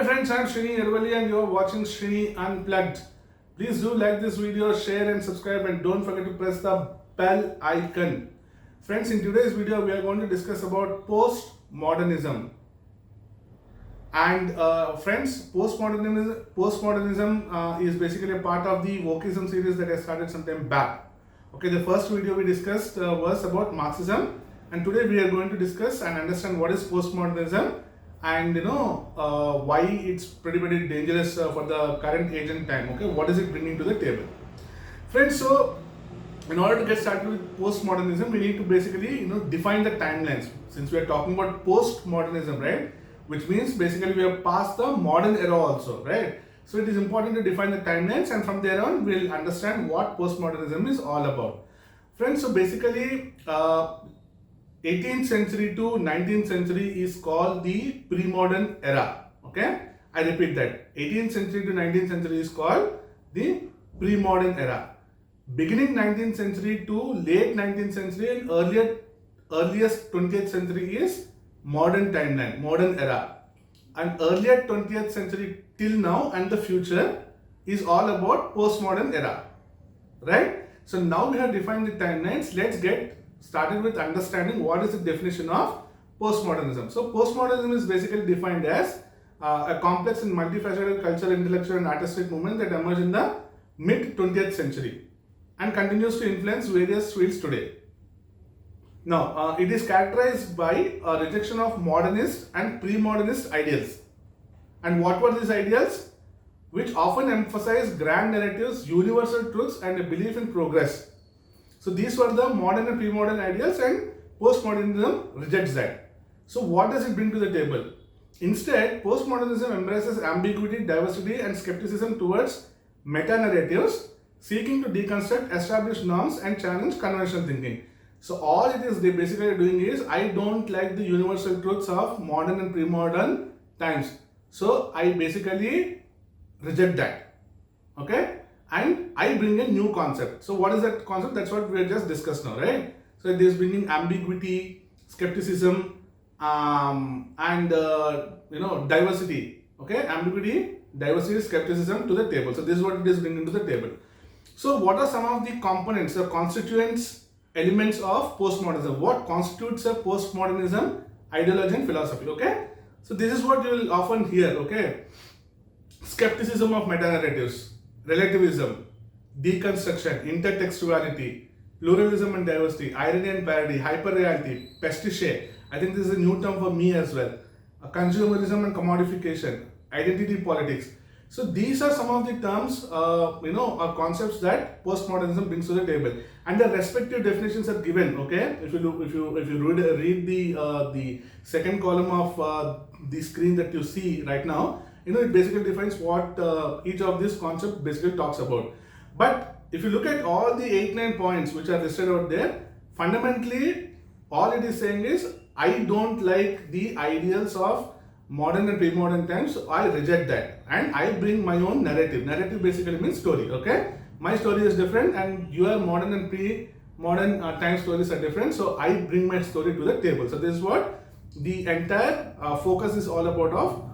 friends, I am Srini Ervali and you are watching Srini Unplugged. Please do like this video, share and subscribe, and don't forget to press the bell icon. Friends, in today's video we are going to discuss about postmodernism. And friends, postmodernism is basically a part of the Wokeism series that I started some time back. Okay, the first video we discussed was about Marxism, and today we are going to discuss and understand what is postmodernism and why it's pretty dangerous for the current age and time. Okay, what is it bringing to the table, friends? So in order to get started with postmodernism, we need to basically define the timelines, since we are talking about postmodernism, right? Which means basically we have passed the modern era also, right? So it is important to define the timelines, and from there on we'll understand what postmodernism is all about. Friends, so basically 18th century to 19th century is called the pre-modern era. Okay, I repeat that, 18th century to 19th century is called the pre-modern era. Beginning 19th century to late 19th century and earliest 20th century is modern timeline, modern era. And earlier 20th century till now and the future is all about postmodern era, right? So now we have defined the timelines. Let's get started with understanding what is the definition of postmodernism. So postmodernism is basically defined as a complex and multifaceted cultural, intellectual and artistic movement that emerged in the mid 20th century and continues to influence various fields today. Now, it is characterized by a rejection of modernist and pre-modernist ideals. And what were these ideals? Which often emphasize grand narratives, universal truths and a belief in progress. So these were the modern and pre-modern ideals, and postmodernism rejects that. So what does it bring to the table? Instead, postmodernism embraces ambiguity, diversity and skepticism towards meta-narratives, seeking to deconstruct established norms and challenge conventional thinking. So all it is they basically doing is, I don't like the universal truths of modern and pre-modern times, so I basically reject that. Okay, and I bring a new concept. So what is that concept? That's what we have just discussed now, right? So it is bringing ambiguity, skepticism, and diversity. Okay, ambiguity, diversity, skepticism to the table. So this is what it is bringing to the table. So what are some of the components, the constituents, elements of postmodernism? What constitutes a postmodernism ideology and philosophy? Okay, so this is what you will often hear. Okay, skepticism of meta-narratives, relativism, deconstruction, intertextuality, pluralism and diversity, irony and parody, hyperreality, pastiche. I think this is a new term for me as well. Consumerism and commodification, identity politics. So these are some of the terms, or concepts that postmodernism brings to the table, and the respective definitions are given. Okay, if you read the second column of the screen that you see right now, it basically defines what each of these concepts basically talks about. But if you look at all the 8-9 points which are listed out there, fundamentally all it is saying is, I don't like the ideals of modern and pre-modern times, so I reject that and I bring my own narrative. Narrative basically means story. Okay, my story is different and your modern and pre-modern time stories are different, so I bring my story to the table. So this is what the entire focus is all about of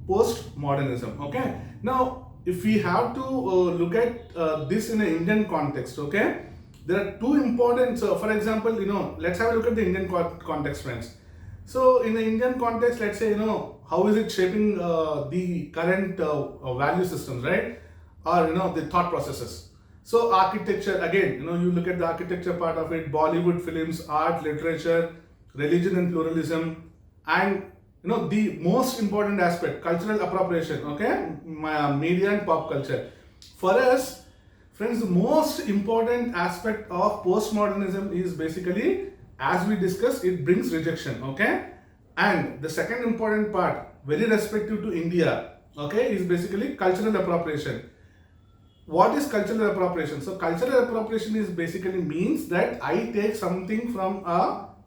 postmodernism. Okay, now if we have to look at this in an Indian context, okay, there are two important, so for example, let's have a look at the Indian context, friends. So in the Indian context, let's say, how is it shaping the current value systems, right? Or, the thought processes. So architecture, again, you look at the architecture part of it, Bollywood films, art, literature, religion and pluralism, and, the most important aspect, cultural appropriation, okay? Media and pop culture. For us, friends, the most important aspect of postmodernism is basically, as we discussed, it brings rejection. Okay, and the second important part, very respective to India, okay, is basically cultural appropriation. What is cultural appropriation? So cultural appropriation is basically means that I take something from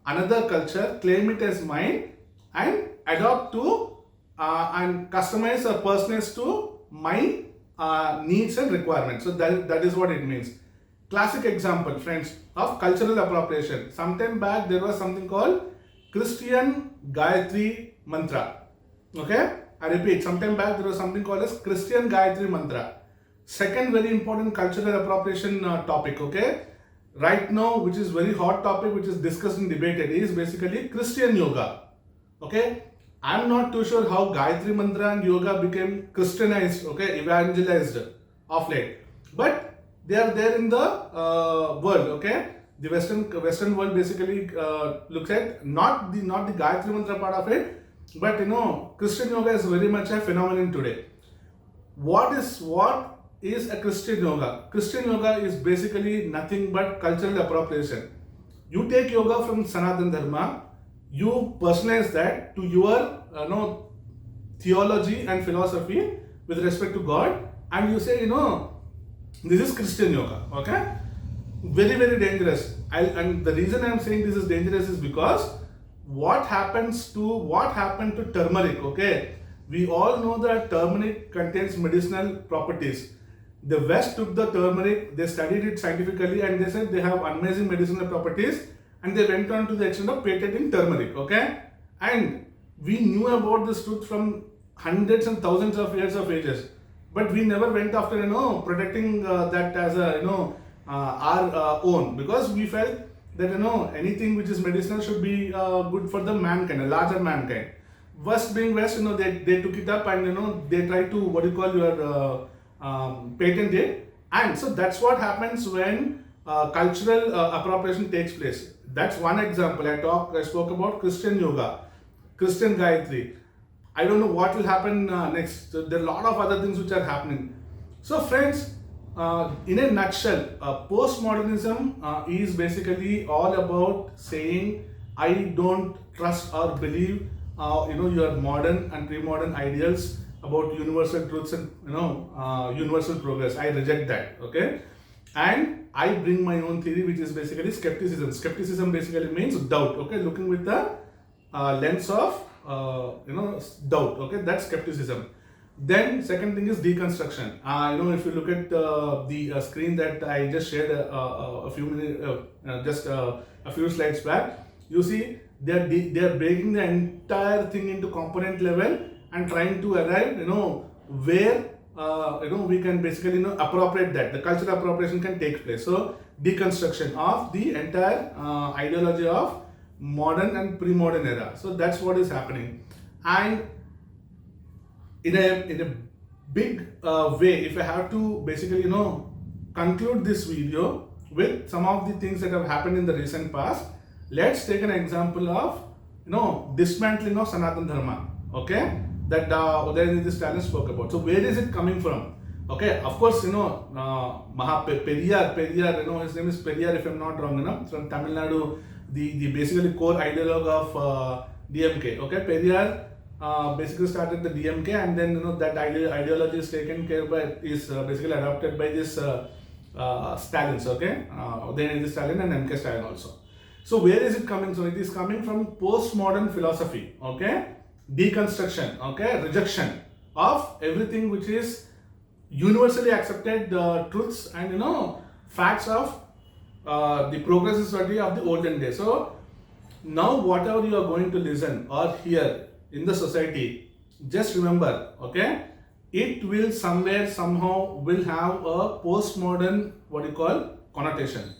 another culture, claim it as mine, and adopt to and customize or personalize to my needs and requirements. So that is what it means. Classic example, friends, of cultural appropriation. Sometime back there was something called Christian Gayatri Mantra. Okay, I repeat, sometime back there was something called as Christian Gayatri Mantra. Second very important cultural appropriation topic, okay? Right now, which is very hot topic, which is discussed and debated, is basically Christian yoga. Okay, I'm not too sure how Gayatri Mantra and yoga became Christianized, okay, evangelized of late, but they are there in the world. Okay, the Western world basically looks at not the Gayatri Mantra part of it, but Christian yoga is very much a phenomenon today. What is a Christian yoga? Christian yoga is basically nothing but cultural appropriation. You take yoga from Sanatana Dharma, you personalize that to your theology and philosophy with respect to God, and you say, this is Christian yoga. Okay, very, very dangerous. And the reason I am saying this is dangerous is because what happened to turmeric. Okay, we all know that turmeric contains medicinal properties. The West took the turmeric, they studied it scientifically, and they said they have amazing medicinal properties, and they went on to the extent of patenting turmeric. Okay, and we knew about this truth from hundreds and thousands of years of ages, but we never went after protecting that as a our own, because we felt that anything which is medicinal should be good for the mankind, a larger mankind. West being West, they took it up and they tried to patent it, and so that's what happens when cultural appropriation takes place. That's one example. I spoke about Christian yoga, Christian Gayatri. I don't know what will happen next. There are a lot of other things which are happening. So friends, in a nutshell, postmodernism is basically all about saying I don't trust or believe your modern and pre-modern ideals about universal truths and universal progress. I reject that. Okay, and I bring my own theory, which is basically skepticism. Skepticism basically means doubt. Okay, looking with the lens of doubt. Okay, that's skepticism. Then second thing is deconstruction. If you look at the screen that I just shared a few minutes, a few slides back, you see they are breaking the entire thing into component level and trying to arrive, where we can basically appropriate that. The cultural appropriation can take place. So deconstruction of the entire ideology of modern and pre-modern era. So that's what is happening. And in a big way, if I have to basically conclude this video with some of the things that have happened in the recent past, let's take an example of dismantling of Sanatana Dharma. Okay, that Udayanithi Stalin spoke about. So where is it coming from? Okay, of course, Periyar, his name is Periyar, if I'm not wrong, from Tamil Nadu, the basically core ideologue of DMK. Okay, Periyar basically started the DMK, and then that ideology is taken care by, is basically adopted by this Stalins. Okay, Udayanithi Stalin and MK Stalin also. So where is it coming? So it is coming from postmodern philosophy. Okay, deconstruction. Okay, rejection of everything which is universally accepted truths and facts of the progressive society of the olden days. So now whatever you are going to listen or hear in the society, just remember, okay, it will somewhere somehow will have a postmodern connotation.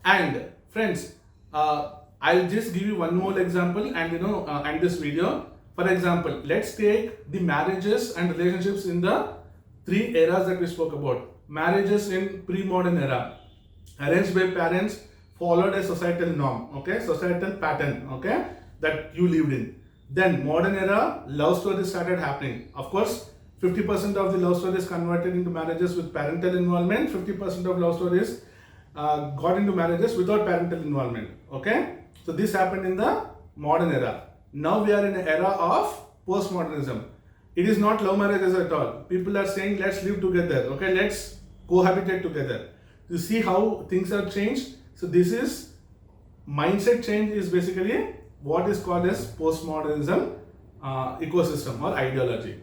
And friends, I'll just give you one more example and end this video. For example, let's take the marriages and relationships in the three eras that we spoke about. Marriages in pre-modern era, arranged by parents, followed a societal norm, okay, societal pattern, okay, that you lived in. Then modern era, love stories started happening. Of course, 50% of the love stories converted into marriages with parental involvement, 50% of love stories got into marriages without parental involvement. Okay, so this happened in the modern era. Now we are in an era of postmodernism. It is not love marriages at all. People are saying let's live together. Okay, let's cohabitate together. You see how things have changed. So this is mindset change, is basically what is called as postmodernism ecosystem or ideology.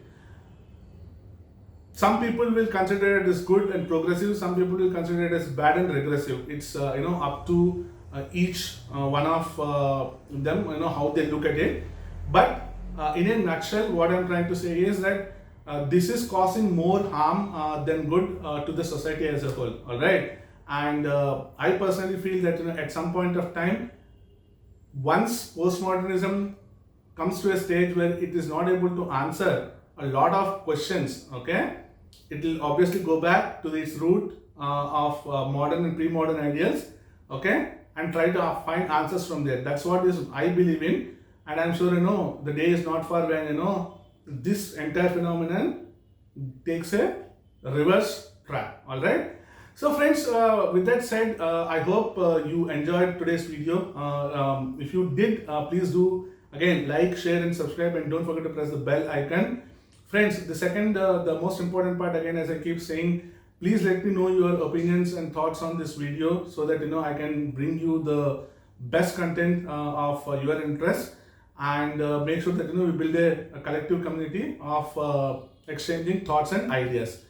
Some people will consider it as good and progressive. Some people will consider it as bad and regressive. It's up to each one of them, how they look at it. But in a nutshell, what I'm trying to say is that this is causing more harm than good to the society as a whole. All right, and I personally feel that at some point of time, once postmodernism comes to a stage where it is not able to answer a lot of questions, okay, it will obviously go back to its root of modern and pre-modern ideals, okay, and try to find answers from there. That's what is I believe in, and I'm sure the day is not far when this entire phenomenon takes a reverse track. All right. So friends, with that said, I hope you enjoyed today's video. If you did, please do again like, share and subscribe, and don't forget to press the bell icon. Friends, the second, the most important part, again, as I keep saying, please let me know your opinions and thoughts on this video so that I can bring you the best content of your interest, and make sure that we build a collective community of exchanging thoughts and ideas.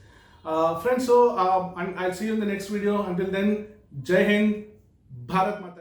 Friends, so and I'll see you in the next video. Until then, Jai Hind, Bharat Mata.